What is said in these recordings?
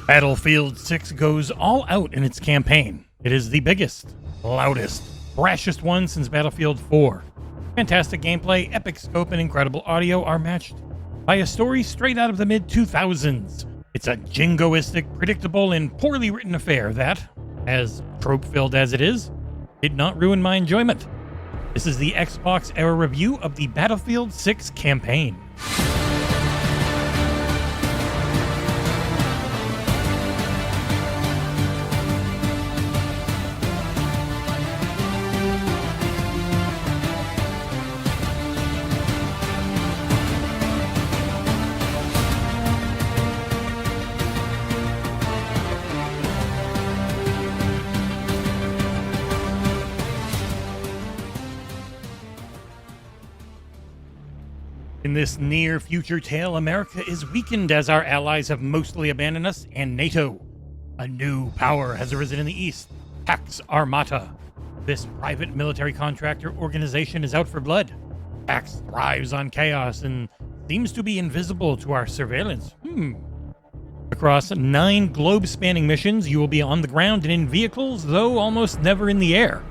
Battlefield 6 goes all out in its campaign. It is the biggest, loudest, brashest one since Battlefield 4. Fantastic gameplay, epic scope, and incredible audio are matched by a story straight out of the mid-2000s. It's a jingoistic, predictable, and poorly written affair that, as trope-filled as it is, did not ruin my enjoyment. This is the XboxEra review of the Battlefield 6 campaign. In this near-future tale, America is weakened as our allies have mostly abandoned us, and NATO. A new power has arisen in the east, Pax Armata. This private military contractor organization is out for blood. Pax thrives on chaos and seems to be invisible to our surveillance. Across 9 globe-spanning missions, you will be on the ground and in vehicles, though almost never in the air.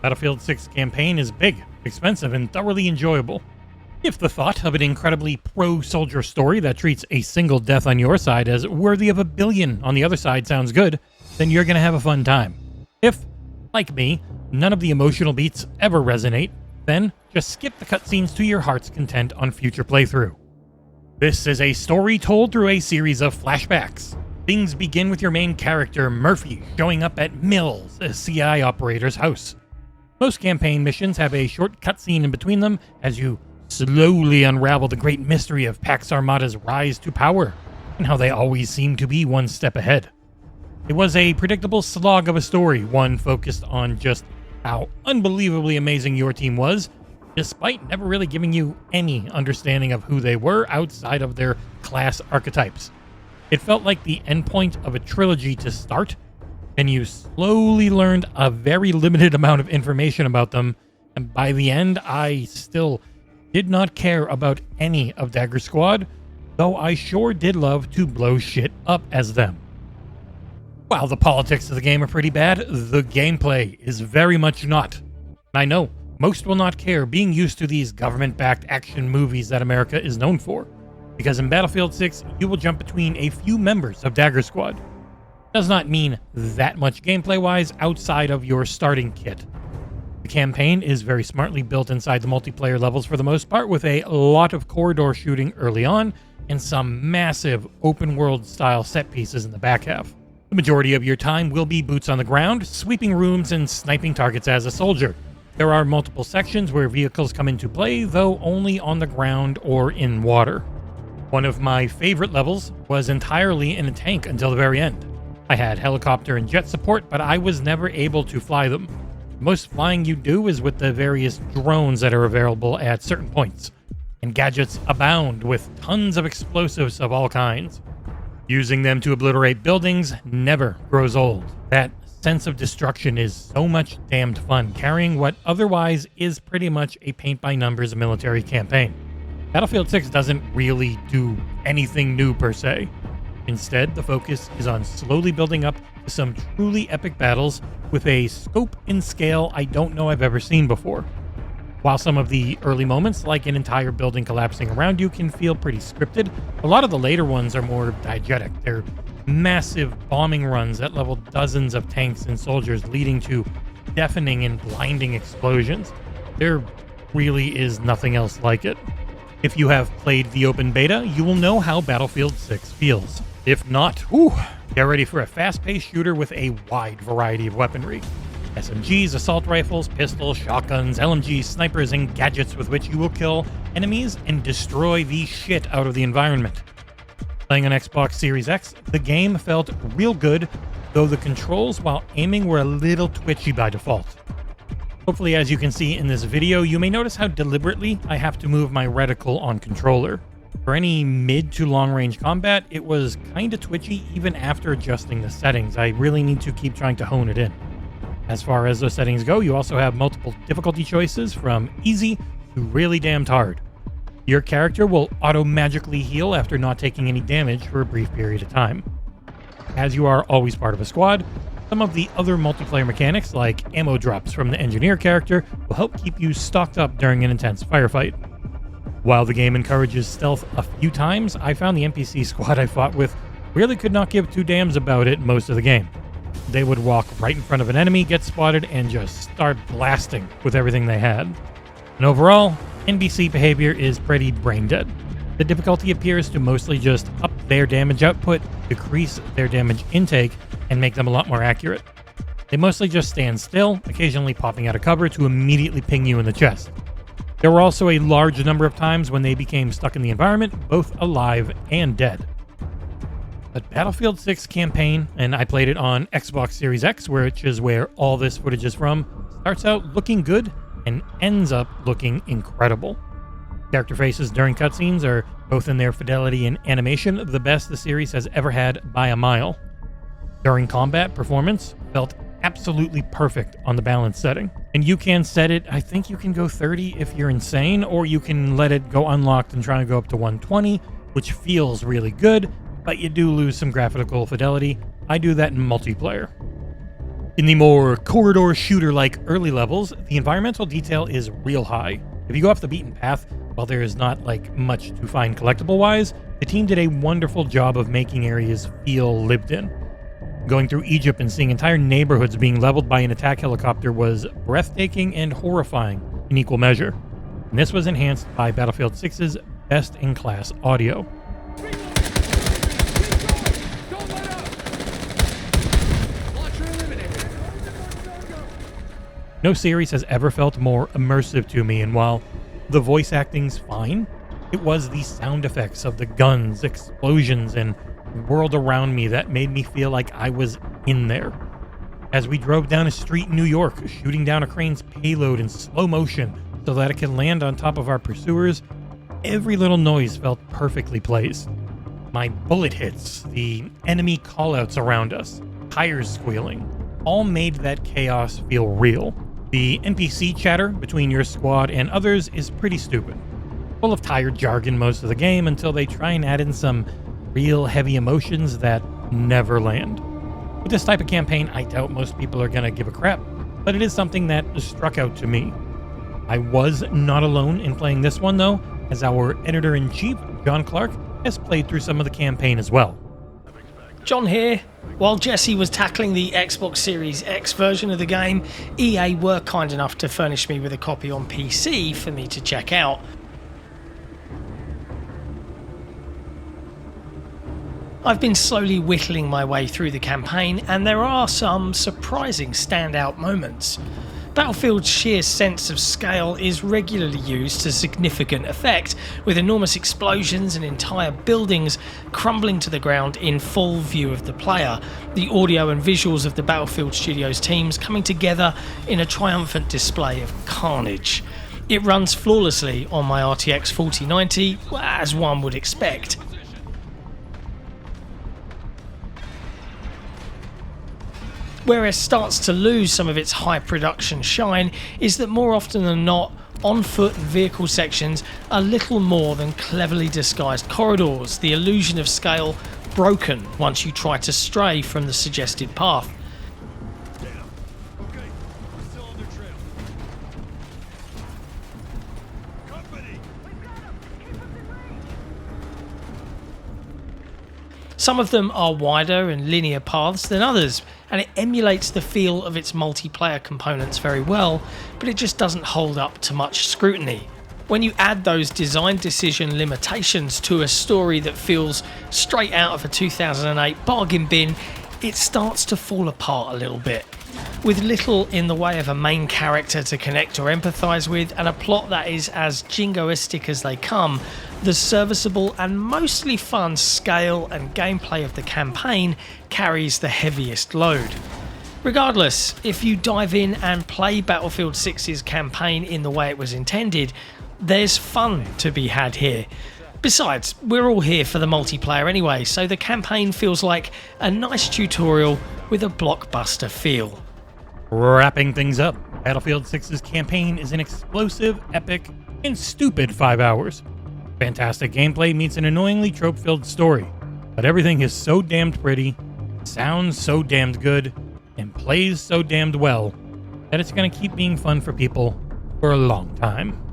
Battlefield 6 campaign is big, expensive, and thoroughly enjoyable. If the thought of an incredibly pro-soldier story that treats a single death on your side as worthy of 1 billion on the other side sounds good, then you're going to have a fun time. If, like me, none of the emotional beats ever resonate, then just skip the cutscenes to your heart's content on future playthrough. This is a story told through a series of flashbacks. Things begin with your main character, Murphy, showing up at Mills, a CI operator's house. Most campaign missions have a short cutscene in between them as you slowly unravel the great mystery of Pax Armata's rise to power, and how they always seem to be one step ahead. It was a predictable slog of a story, one focused on just how unbelievably amazing your team was, despite never really giving you any understanding of who they were outside of their class archetypes. It felt like the endpoint of a trilogy to start, and you slowly learned a very limited amount of information about them, and by the end, I still did not care about any of Dagger Squad, though I sure did love to blow shit up as them. While the politics of the game are pretty bad, the gameplay is very much not. I know, most will not care being used to these government-backed action movies that America is known for, because in Battlefield 6, you will jump between a few members of Dagger Squad. Does not mean that much gameplay-wise outside of your starting kit. The campaign is very smartly built inside the multiplayer levels for the most part, with a lot of corridor shooting early on and some massive open-world style set pieces in the back half. The majority of your time will be boots on the ground, sweeping rooms and sniping targets as a soldier. There are multiple sections where vehicles come into play, though only on the ground or in water. One of my favorite levels was entirely in a tank until the very end. I had helicopter and jet support, but I was never able to fly them. Most flying you do is with the various drones that are available at certain points, and gadgets abound with tons of explosives of all kinds. Using them to obliterate buildings never grows old. That sense of destruction is so much damned fun, carrying what otherwise is pretty much a paint-by-numbers military campaign. Battlefield 6 doesn't really do anything new per se. Instead, the focus is on slowly building up to some truly epic battles with a scope and scale I don't know I've ever seen before. While some of the early moments, like an entire building collapsing around you, can feel pretty scripted, a lot of the later ones are more diegetic. They're massive bombing runs that level dozens of tanks and soldiers, leading to deafening and blinding explosions. There really is nothing else like it. If you have played the open beta, you will know how Battlefield 6 feels. If not, get ready for a fast-paced shooter with a wide variety of weaponry. SMGs, assault rifles, pistols, shotguns, LMGs, snipers, and gadgets with which you will kill enemies and destroy the shit out of the environment. Playing on Xbox Series X, the game felt real good, though the controls while aiming were a little twitchy by default. Hopefully, as you can see in this video, you may notice how deliberately I have to move my reticle on controller. For any mid to long range combat, it was kinda twitchy even after adjusting the settings. I really need to keep trying to hone it in. As far as those settings go, you also have multiple difficulty choices from easy to really damned hard. Your character will auto-magically heal after not taking any damage for a brief period of time. As you are always part of a squad, some of the other multiplayer mechanics, like ammo drops from the engineer character, will help keep you stocked up during an intense firefight. While the game encourages stealth a few times, I found the NPC squad I fought with really could not give two damns about it most of the game. They would walk right in front of an enemy, get spotted, and just start blasting with everything they had. And overall, NPC behavior is pretty brain dead. The difficulty appears to mostly just up their damage output, decrease their damage intake, and make them a lot more accurate. They mostly just stand still, occasionally popping out of cover to immediately ping you in the chest. There were also a large number of times when they became stuck in the environment, both alive and dead. But Battlefield 6 campaign, and I played it on Xbox Series X, which is where all this footage is from, starts out looking good and ends up looking incredible. Character faces during cutscenes are, both in their fidelity and animation, the best the series has ever had by a mile. During combat, performance felt absolutely perfect on the balance setting. And you can set it, I think you can go 30 if you're insane, or you can let it go unlocked and try to go up to 120, which feels really good, but you do lose some graphical fidelity. I do that in multiplayer. In the more corridor shooter-like early levels, the environmental detail is real high. If you go off the beaten path, while there is not much to find collectible-wise, the team did a wonderful job of making areas feel lived in. Going through Egypt and seeing entire neighborhoods being leveled by an attack helicopter was breathtaking and horrifying in equal measure. And this was enhanced by Battlefield 6's best-in-class audio. No series has ever felt more immersive to me, and while the voice acting's fine, it was the sound effects of the guns, explosions, and world around me that made me feel like I was in there. As we drove down a street in New York, shooting down a crane's payload in slow motion so that it could land on top of our pursuers, every little noise felt perfectly placed. My bullet hits, the enemy callouts around us, tires squealing, all made that chaos feel real. The NPC chatter between your squad and others is pretty stupid, full of tired jargon most of the game until they try and add in some real heavy emotions that never land. With this type of campaign, I doubt most people are gonna give a crap, but it is something that struck out to me. I was not alone in playing this one though, as our editor-in-chief, John Clarke, has played through some of the campaign as well. John here. While Jesse was tackling the Xbox Series X version of the game, EA were kind enough to furnish me with a copy on PC for me to check out. I've been slowly whittling my way through the campaign, and there are some surprising standout moments. Battlefield's sheer sense of scale is regularly used to significant effect, with enormous explosions and entire buildings crumbling to the ground in full view of the player, the audio and visuals of the Battlefield Studios teams coming together in a triumphant display of carnage. It runs flawlessly on my RTX 4090, as one would expect. Where it starts to lose some of its high production shine is that more often than not, on-foot and vehicle sections are little more than cleverly disguised corridors, the illusion of scale broken once you try to stray from the suggested path. Some of them are wider and linear paths than others, and it emulates the feel of its multiplayer components very well, but it just doesn't hold up to much scrutiny. When you add those design decision limitations to a story that feels straight out of a 2008 bargain bin, it starts to fall apart a little bit. With little in the way of a main character to connect or empathise with, and a plot that is as jingoistic as they come, the serviceable and mostly fun scale and gameplay of the campaign carries the heaviest load. Regardless, if you dive in and play Battlefield 6's campaign in the way it was intended, there's fun to be had here. Besides, we're all here for the multiplayer anyway, so the campaign feels like a nice tutorial with a blockbuster feel. Wrapping things up, Battlefield 6's campaign is an explosive, epic, and stupid 5 hours. Fantastic gameplay meets an annoyingly trope-filled story, but everything is so damned pretty, sounds so damned good and plays so damned well that it's going to keep being fun for people for a long time.